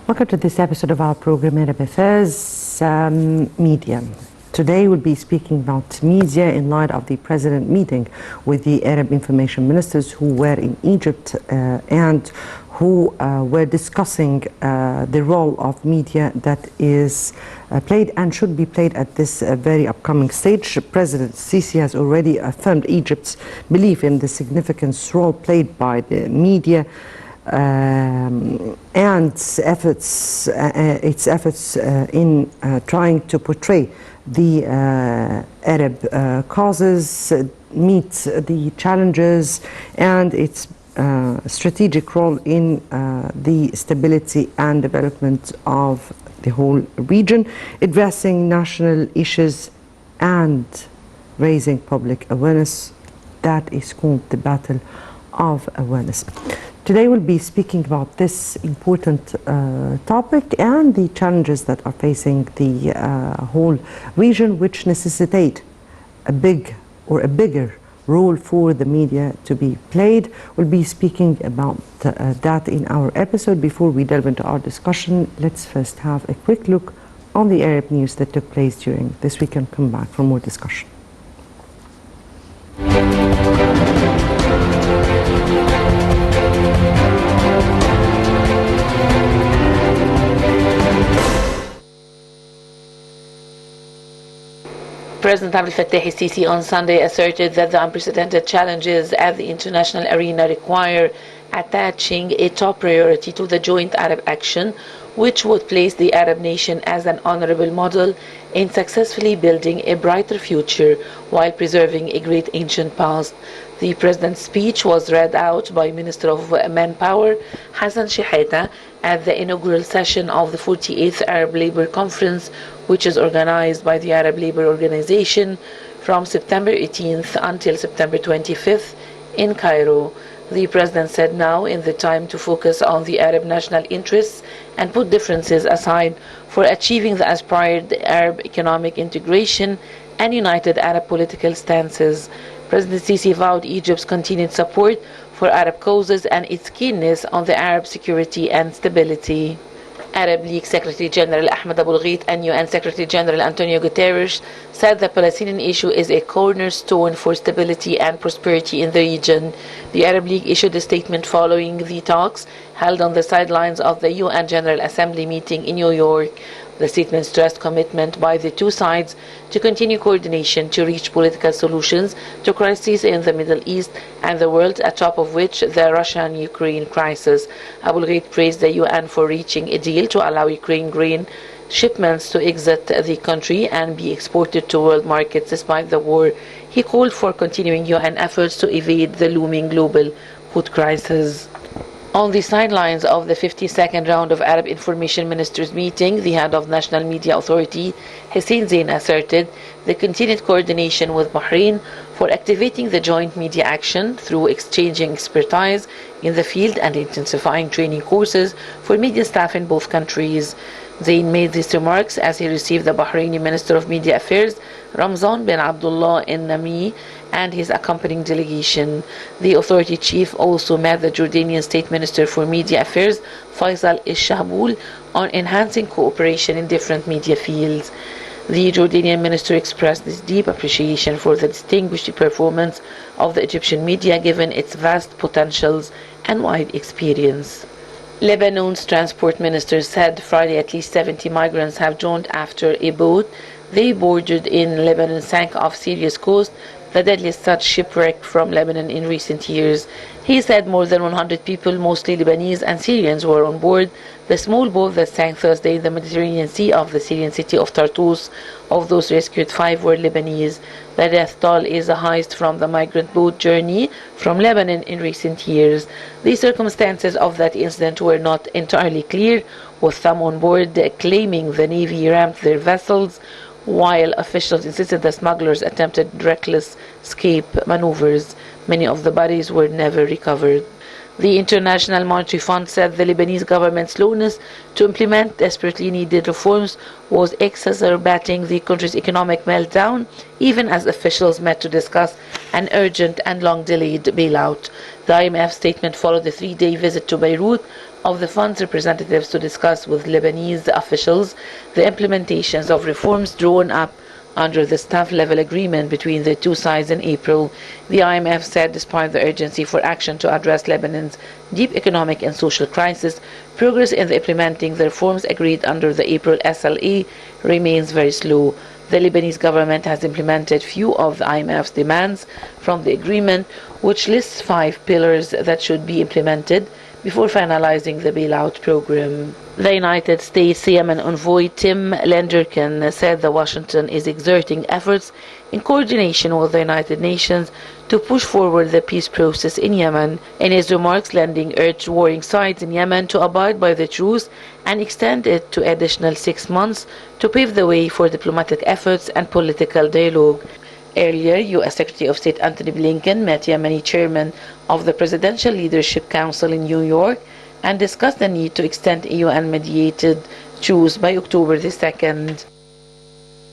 Welcome to this episode of our program, Arab Affairs Media. Today we'll be speaking about media in light of the President meeting with the Arab information ministers who were in Egypt and who were discussing the role of media that is played and should be played at this very upcoming stage. President Sisi has already affirmed Egypt's belief in the significant role played by the media and its efforts in trying to portray the Arab causes, meet the challenges, and its strategic role in the stability and development of the whole region, addressing national issues and raising public awareness. That is called the Battle of Awareness. Today we'll be speaking about this important topic and the challenges that are facing the whole region, which necessitate a bigger role for the media to be played. We'll be speaking about that in our episode. Before we delve into our discussion, let's first have a quick look on the Arab news that took place during this week and come back for more discussion. President Abdel Fattah el-Sisi on Sunday asserted that the unprecedented challenges at the international arena require attaching a top priority to the joint Arab action, which would place the Arab nation as an honorable model in successfully building a brighter future while preserving a great ancient past. The president's speech was read out by Minister of Manpower Hassan Shehata at the inaugural session of the 48th Arab Labour Conference, which is organized by the Arab Labour Organization from September 18th until September 25th in Cairo. The president said now is the time to focus on the Arab national interests and put differences aside for achieving the aspired Arab economic integration and united Arab political stances. President Sisi vowed Egypt's continued support for Arab causes and its keenness on the Arab security and stability. Arab League Secretary General Ahmed Abul Gheit and UN Secretary General Antonio Guterres said the Palestinian issue is a cornerstone for stability and prosperity in the region. The Arab League issued a statement following the talks held on the sidelines of the UN General Assembly meeting in New York. The statement stressed commitment by the two sides to continue coordination to reach political solutions to crises in the Middle East and the world, at top of which the Russian-Ukraine crisis. Abul Gheit praised the UN for reaching a deal to allow Ukraine grain shipments to exit the country and be exported to world markets despite the war. He called for continuing UN efforts to evade the looming global food crisis. On the sidelines of the 52nd round of Arab Information Ministers meeting, the head of National Media Authority, Hussein Zain, asserted the continued coordination with Bahrain for activating the joint media action through exchanging expertise in the field and intensifying training courses for media staff in both countries. Zain made these remarks as he received the Bahraini Minister of Media Affairs, Ramzan bin Abdullah al-Nami, and his accompanying delegation. The authority chief also met the Jordanian State Minister for Media Affairs, Faisal al-Shahboul, on enhancing cooperation in different media fields. The Jordanian minister expressed his deep appreciation for the distinguished performance of the Egyptian media given its vast potentials and wide experience. Lebanon's transport minister said Friday at least 70 migrants have drowned after a boat they boarded in Lebanon sank off Syria's coast, the deadliest such shipwreck from Lebanon in recent years. He said more than 100 people, mostly Lebanese and Syrians, were on board the small boat that sank Thursday in the Mediterranean Sea of the Syrian city of Tartus. Of those rescued, 5 were Lebanese. The death toll is the highest from the migrant boat journey from Lebanon in recent years. The circumstances of that incident were not entirely clear, with some on board claiming the Navy rammed their vessels, while officials insisted the smugglers attempted reckless escape maneuvers. Many of the bodies were never recovered. The International Monetary Fund said the Lebanese government's slowness to implement desperately needed reforms was exacerbating the country's economic meltdown, even as officials met to discuss an urgent and long-delayed bailout. The IMF statement followed a 3-day visit to Beirut, of the fund's representatives to discuss with Lebanese officials the implementations of reforms drawn up under the staff-level agreement between the two sides in April. The IMF said despite the urgency for action to address Lebanon's deep economic and social crisis, progress in implementing the reforms agreed under the April SLA remains very slow. The Lebanese government has implemented few of the IMF's demands from the agreement, which lists 5 pillars that should be implemented before finalizing the bailout program. The United States Yemen envoy Tim Lenderkin said that Washington is exerting efforts in coordination with the United Nations to push forward the peace process in Yemen. In his remarks, Lending urged warring sides in Yemen to abide by the truce and extend it to additional 6 months to pave the way for diplomatic efforts and political dialogue. Earlier, U.S. Secretary of State Antony Blinken met Yemeni chairman of the Presidential Leadership Council in New York and discussed the need to extend UN-mediated truce by October the 2nd.